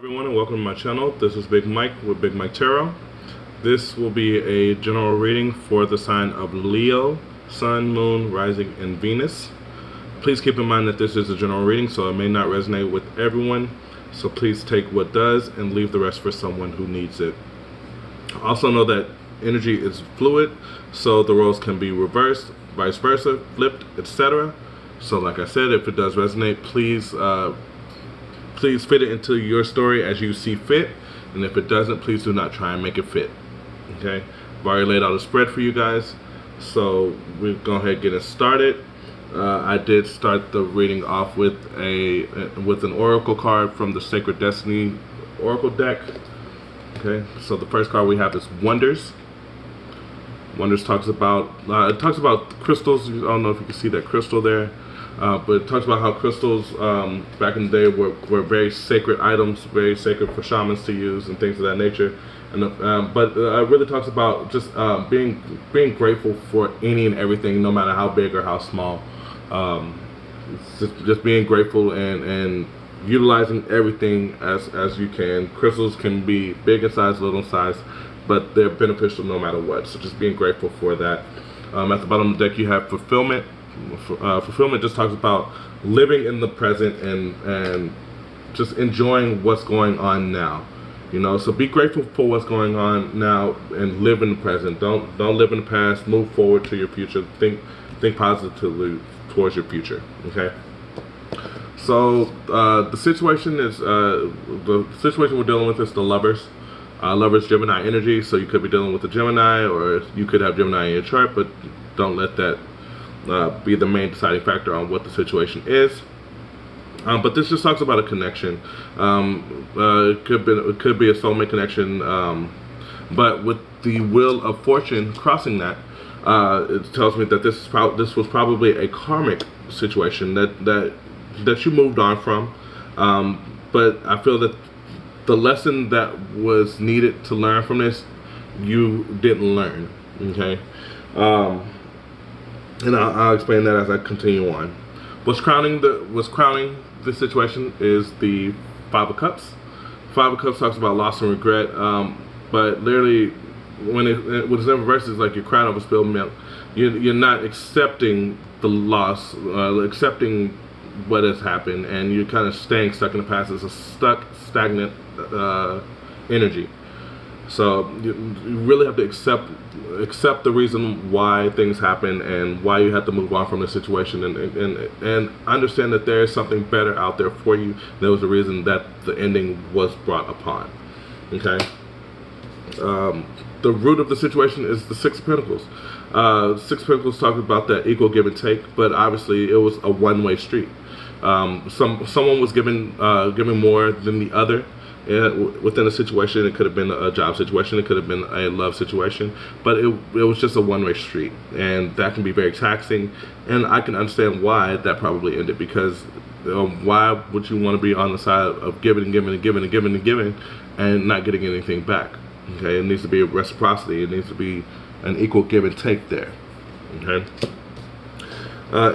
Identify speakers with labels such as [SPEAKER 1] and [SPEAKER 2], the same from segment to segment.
[SPEAKER 1] Everyone, and welcome to my channel. This is Big Mike with Big Mike Tarot. This will be a general reading for the sign of Leo, Sun, Moon, Rising, and Venus. Please keep in mind that this is a general reading, so it may not resonate with everyone. So please take what does and leave the rest for someone who needs it. Also know that energy is fluid, so the roles can be reversed, vice versa, flipped, etc. So like I said, if it does resonate, please fit it into your story as you see fit, and if it doesn't, please do not try and make it fit. Okay, I've already laid out a spread for you guys, so we'll go ahead and get it started. I did start the reading off with an oracle card from the Sacred Destiny Oracle deck. Okay, so the first card we have is Wonders. Wonders talks about crystals. I don't know if you can see that crystal there. But it talks about how crystals back in the day were very sacred items, very sacred for shamans to use and things of that nature. And but it really talks about just being grateful for any and everything, no matter how big or how small. Just being grateful and utilizing everything as you can. Crystals can be big in size, little in size, but they're beneficial no matter what. So just being grateful for that. At the bottom of the deck you have Fulfillment. Fulfillment just talks about living in the present and just enjoying what's going on now. You know, so be grateful for what's going on now and live in the present. Don't live in the past. Move forward to your future. Think positively towards your future. Okay. So the situation we're dealing with is the Lovers. Lovers, Gemini energy. So you could be dealing with a Gemini, or you could have Gemini in your chart, but don't let that be the main deciding factor on what the situation is. But this just talks about a connection. It could be a soulmate connection, but with the wheel of fortune crossing that, it tells me that this was probably a karmic situation that you moved on from. But I feel that the lesson that was needed to learn from this, you didn't learn. Okay. And I'll explain that as I continue on. What's crowning this situation is the Five of Cups. Five of Cups talks about loss and regret, but literally, when it's in reverse, it's like you're crying over spilled milk. You're not accepting the loss, accepting what has happened, and you're kind of staying stuck in the past. It's a stagnant energy. So you really have to accept the reason why things happen and why you have to move on from the situation, and understand that there is something better out there for you. There was a reason that the ending was brought upon. Okay. The root of the situation is the Six of Pentacles. Six of Pentacles talks about that equal give and take, but obviously it was a one-way street. Someone was given more than the other. Within a situation. It could have been a job situation, it could have been a love situation, but it was just a one-way street, and that can be very taxing. And I can understand why that probably ended, because why would you want to be on the side of giving and giving and giving and giving and giving and not getting anything back? Okay, it needs to be a reciprocity. It needs to be an equal give and take there. Okay.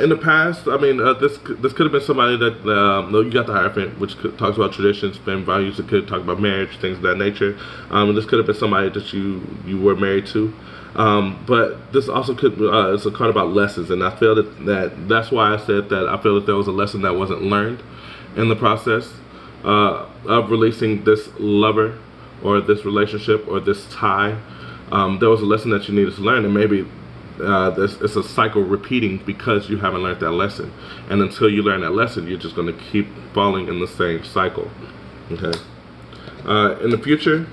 [SPEAKER 1] In the past, I mean, this could have been somebody that you got the Hierophant, which talks about traditions, family values. It could talk about marriage, things of that nature. And this could have been somebody that you were married to. But this also could it's a card about lessons, and I feel that's why I said that I feel that there was a lesson that wasn't learned in the process of releasing this lover or this relationship or this tie. There was a lesson that you needed to learn, and maybe it's a cycle repeating because you haven't learned that lesson, and until you learn that lesson, you're just going to keep falling in the same cycle. Okay. In the future,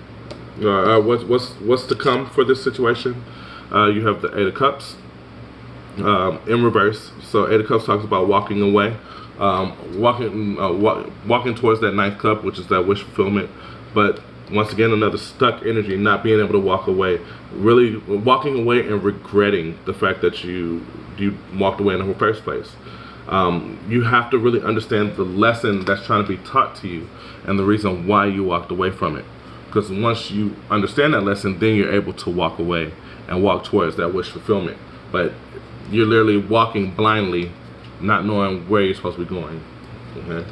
[SPEAKER 1] what's to come for this situation? You have the Eight of Cups in reverse. So Eight of Cups talks about walking away, walking towards that Ninth Cup, which is that wish fulfillment. But once again, another stuck energy, not being able to walk away, really walking away and regretting the fact that you walked away in the first place. You have to really understand the lesson that's trying to be taught to you and the reason why you walked away from it. Because once you understand that lesson, then you're able to walk away and walk towards that wish fulfillment. But you're literally walking blindly, not knowing where you're supposed to be going. Okay.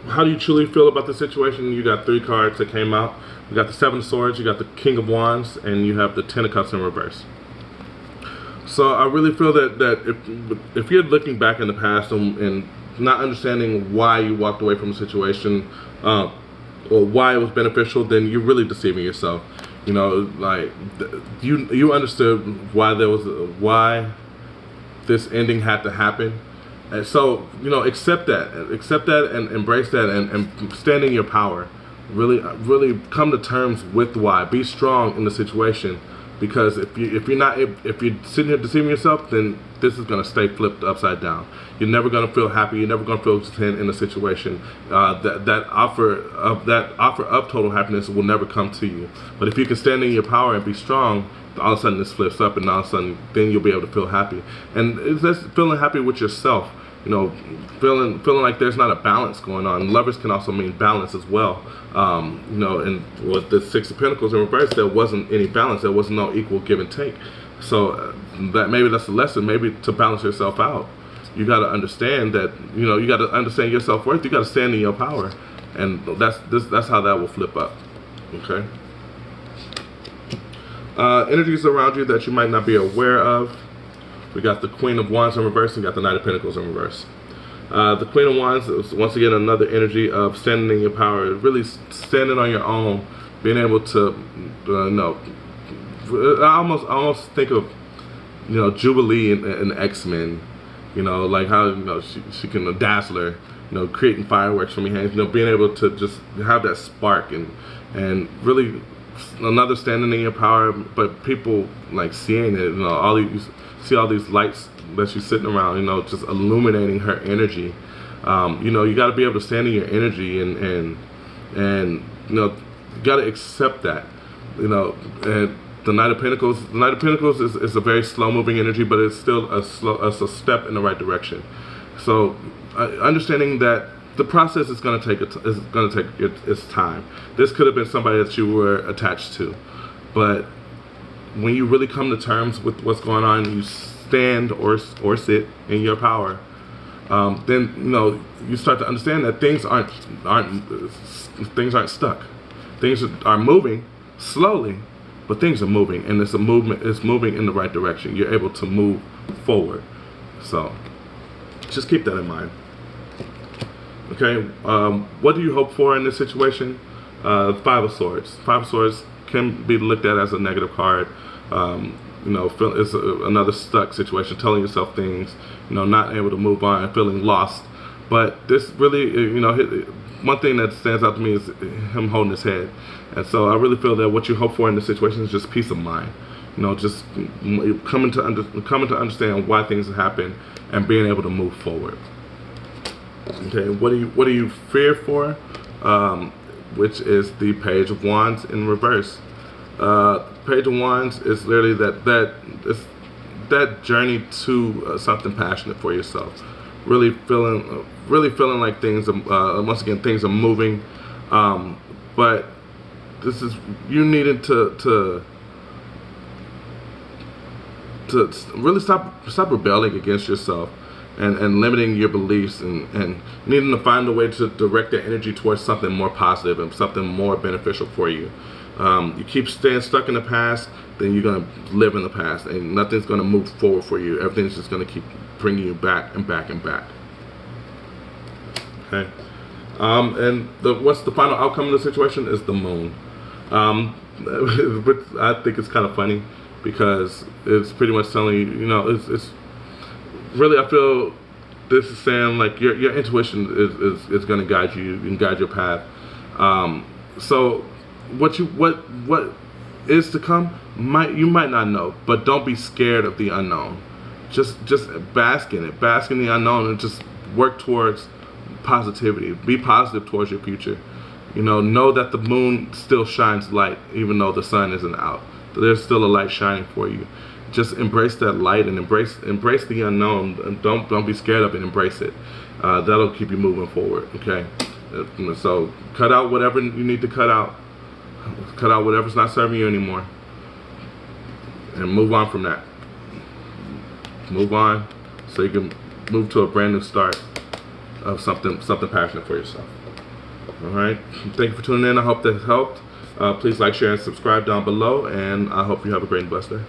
[SPEAKER 1] how do you truly feel about the situation? You got 3 cards that came out. You got the 7 of Swords, you got the King of Wands, and you have the 10 of Cups in reverse. So I really feel that if you're looking back in the past and not understanding why you walked away from a situation, or why it was beneficial, then you're really deceiving yourself. You know, like you understood why why this ending had to happen, and so you know, accept that, and embrace that, and stand in your power. Really come to terms with why. Be strong in the situation, because if you're sitting here deceiving yourself, then this is gonna stay flipped upside down. You're never gonna feel happy. You're never gonna feel content in a situation. That offer of total happiness will never come to you. But if you can stand in your power and be strong, all of a sudden this flips up, and all of a sudden then you'll be able to feel happy. And it's just feeling happy with yourself. You know, feeling like there's not a balance going on. Lovers can also mean balance as well. You know, and with the 6 of Pentacles in reverse, there wasn't any balance. There was no equal give and take. So that's a lesson. Maybe to balance yourself out, you got to understand that, you know, you got to understand your self-worth. You got to stand in your power, and that's how that will flip up. Okay. Energies around you that you might not be aware of. We got the Queen of Wands in reverse, and got the Knight of Pentacles in reverse. The Queen of Wands is once again another energy of standing in your power, really standing on your own, being able to, I almost think of, you know, Jubilee in X-Men, you know, like how, you know, she can dazzler, you know, creating fireworks from your hands, you know, being able to just have that spark and really another standing in your power, but people like seeing it, you know, you see all these lights that she's sitting around, you know, just illuminating her energy. You know, you got to be able to stand in your energy, and you know, you got to accept that, you know. And the Knight of Pentacles is a very slow moving energy, but it's still a step in the right direction. So understanding that the process is going to take its time. This could have been somebody that you were attached to, but when you really come to terms with what's going on, you stand or sit in your power, then, you know, you start to understand that things aren't stuck. Things are moving slowly, but things are moving, and it's moving in the right direction. You're able to move forward. So just keep that in mind. Okay, what do you hope for in this situation? 5 of Swords. 5 of Swords can be looked at as a negative card. You know, it's another stuck situation, telling yourself things, you know, not able to move on and feeling lost. But this really, you know, one thing that stands out to me is him holding his head. And so I really feel that what you hope for in this situation is just peace of mind. You know, just coming to understand why things happen and being able to move forward. Okay, what do you fear for? Which is the Page of Wands in reverse. Page of Wands is literally that journey to something passionate for yourself. Really feeling like things are, once again, things are moving, but this is you needing to really stop rebelling against yourself and limiting your beliefs, and needing to find a way to direct the energy towards something more positive and something more beneficial for you. You keep staying stuck in the past, then you're going to live in the past, and nothing's going to move forward for you. Everything's just going to keep bringing you back and back and back. Okay. And what's the final outcome of the situation is the Moon. But I think it's kind of funny, because it's pretty much telling you, you know, it's really, I feel this is saying like your intuition is going to guide you and guide your path. So what is to come, you might not know, but don't be scared of the unknown. Just bask in it, bask in the unknown, and just work towards positivity. Be positive towards your future. You know that the moon still shines light, even though the sun isn't out. There's still a light shining for you. Just embrace that light and embrace the unknown. And don't be scared of it. Embrace it. That'll keep you moving forward. Okay. So cut out whatever you need to cut out. Cut out whatever's not serving you anymore, and move on from that. Move on, so you can move to a brand new start of something passionate for yourself. All right. Thank you for tuning in. I hope that helped. Please like, share, and subscribe down below, and I hope you have a great and blessed day.